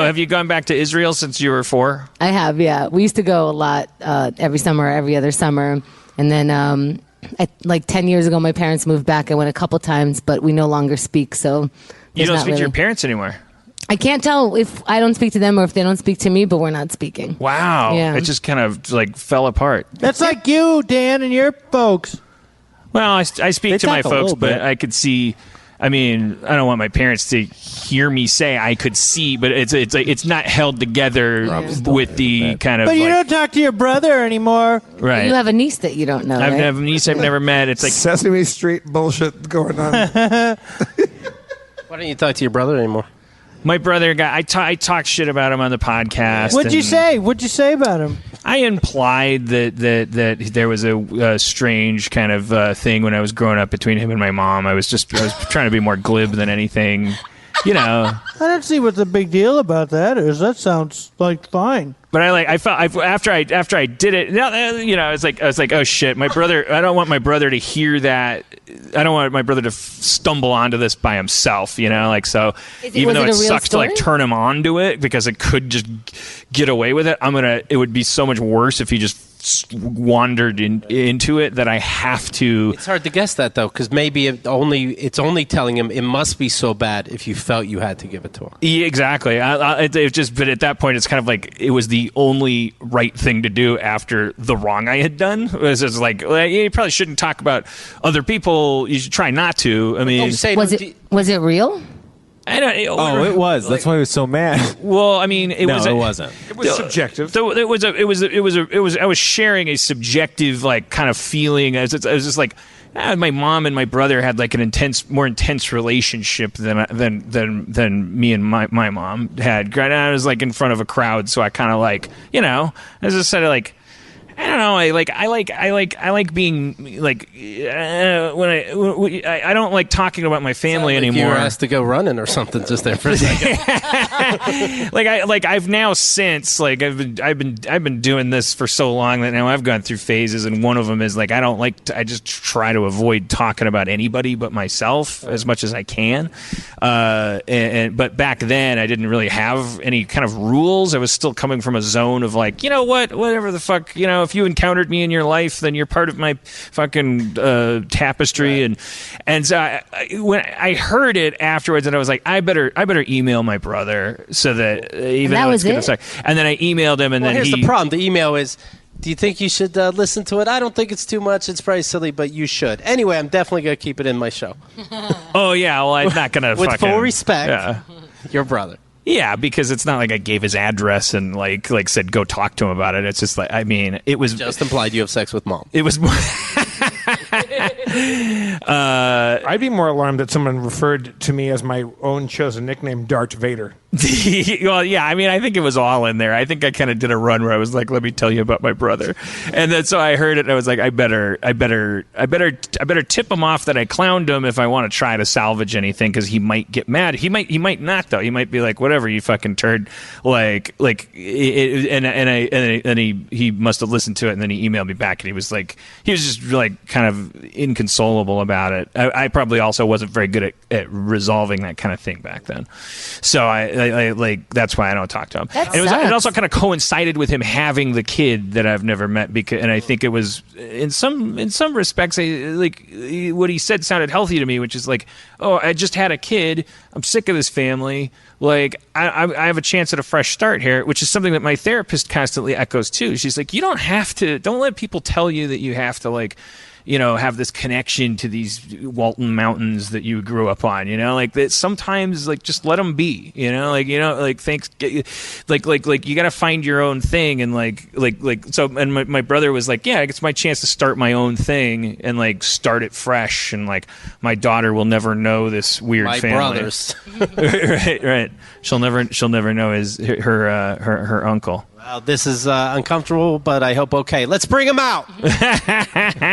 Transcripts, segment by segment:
have you gone back to Israel since you were 4? I have, yeah. We used to go a lot every summer, every other summer. And then like 10 years ago, my parents moved back. I went a couple times, but we no longer speak. So you don't speak to your parents anymore? I can't tell if I don't speak to them or if they don't speak to me, but we're not speaking. Wow. Yeah. It just kind of like fell apart. That's like you, Dan, and your folks. Well, I speak to my folks, but I could see. I mean, I don't want my parents to hear me say I could see, but it's not held together with the kind of. But you don't talk to your brother anymore, right? You have a niece that you don't know. I right? have a niece I've never met. It's like Sesame Street bullshit going on. Why don't you talk to your brother anymore? my brother I talked shit about him on the podcast. What'd you say? What'd you say about him? I implied that there was a strange kind of thing when I was growing up between him and my mom. I was trying to be more glib than anything, you know. I don't see what the big deal about that is. That sounds like fine. But I felt after I did it, you know, I was like, oh shit, my brother. I don't want my brother to hear that. I don't want my brother to stumble onto this by himself, you know. Like, so even though it sucks to like turn him onto it because it could just get away with it, it would be so much worse if he just wandered into it that I have to. It's hard to guess that though, because maybe it's only telling him it must be so bad if you felt you had to give it to him. Yeah, exactly. But at that point, it's kind of like it was the only right thing to do after the wrong I had done. It was just like, well, you probably shouldn't talk about other people. You should try not to. I mean, was it real? I don't. It was. That's why he was so mad. Well, I mean, it wasn't. It was subjective. So it was. I was sharing a subjective, like, kind of feeling. I was just like, my mom and my brother had like an more intense relationship than me and my mom had. Granted, I was like in front of a crowd, so I kind of like, you know, I just said like. I don't know. I like being like when I don't like talking about my family anymore. You were asked to go running or something just there for a second. I've now since like I've been doing this for so long that now I've gone through phases, and one of them is like I just try to avoid talking about anybody but myself as much as I can. But back then I didn't really have any kind of rules. I was still coming from a zone of like, you know what, whatever the fuck, you know. If you encountered me in your life, then you're part of my fucking tapestry. Right. And so when I heard it afterwards, and I was like, I better email my brother so that even though it's gonna suck. And then I emailed him, and then here's the problem. The email is, do you think you should listen to it? I don't think it's too much. It's probably silly, but you should. Anyway, I'm definitely gonna keep it in my show. Oh yeah, well I'm not gonna with full respect, your brother. Yeah, because it's not like I gave his address and like said go talk to him about it. It's just like, I mean, it was just implied you have sex with mom. It was. I'd be more alarmed that someone referred to me as my own chosen nickname, Darth Vader. Well, yeah, I mean, I think it was all in there. I think I kind of did a run where I was like, "Let me tell you about my brother," and then so I heard it, and I was like, "I better tip him off that I clowned him if I want to try to salvage anything, because he might get mad. He might not though. He might be like, whatever, you fucking turd." He must have listened to it, and then he emailed me back, and he was just like kind of inconsolable about it. I probably also wasn't very good at resolving that kind of thing back then, so I that's why I don't talk to him. It also kind of coincided with him having the kid that I've never met, and I think it was in some respects like what he said sounded healthy to me, which is like, oh, I just had a kid, I'm sick of this family, like I have a chance at a fresh start here, which is something that my therapist constantly echoes too. She's like, don't let people tell you that you have to like, you know, have this connection to these Walton Mountains that you grew up on, you know, like that sometimes, like, just let them be, you know, like you got to find your own thing. And so, and my brother was like, yeah, it's my chance to start my own thing and like start it fresh. And like, my daughter will never know this weird family. My brothers. right. She'll never know her uncle. Wow, this is uncomfortable, but I hope okay. Let's bring him out.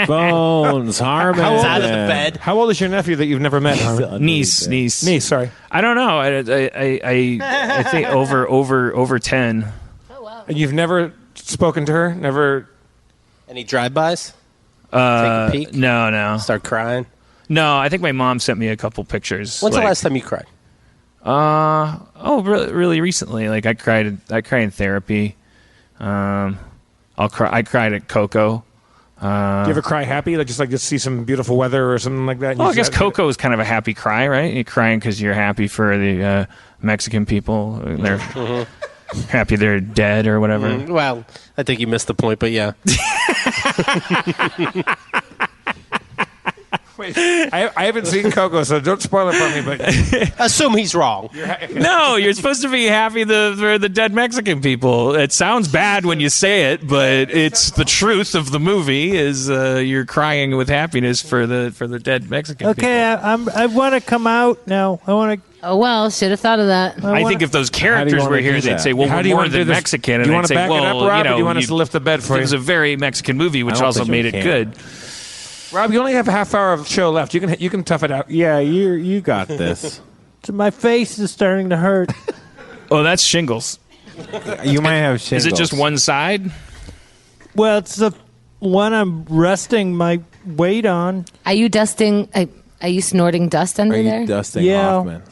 Bones, Harmon. Out of the bed. How old is your nephew that you've never met? Niece. Sorry. I don't know. I think over 10. Oh wow. And you've never spoken to her? Never. Any drive-bys? Take a peek? No. Start crying? No, I think my mom sent me a couple pictures. When's the last time you cried? Really recently. Like I cried in therapy. I cried at Coco. Do you ever cry happy? Like just see some beautiful weather or something like that? And Well, I guess Coco is kind of a happy cry, right? You're crying because you're happy for the Mexican people. They're happy they're dead or whatever. Well, I think you missed the point, but yeah. Wait, I haven't seen Coco, so don't spoil it for me. But assume he's wrong. No, you're supposed to be happy for the dead Mexican people. It sounds bad when you say it, but it's the truth of the movie. Is you're crying with happiness for the dead Mexican people. Okay, I want to come out now. I want to. Oh, well, should have thought of that. I think if those characters were here, they'd say, well, How we're do you more want to than do this? Mexican. Do you And want they'd to say, back it well, up, Rob, or do you know, want us to lift the bed for it you? was a very Mexican movie, which don't also think we made it can. good. Rob, you only have a half hour of show left. You can tough it out. Yeah, you got this. My face is starting to hurt. Oh, that's shingles. You might have shingles. Is it just one side? Well, it's the one I'm resting my weight on. Are you dusting? Are you snorting dust under Are there? you dusting Yeah. Hoffman?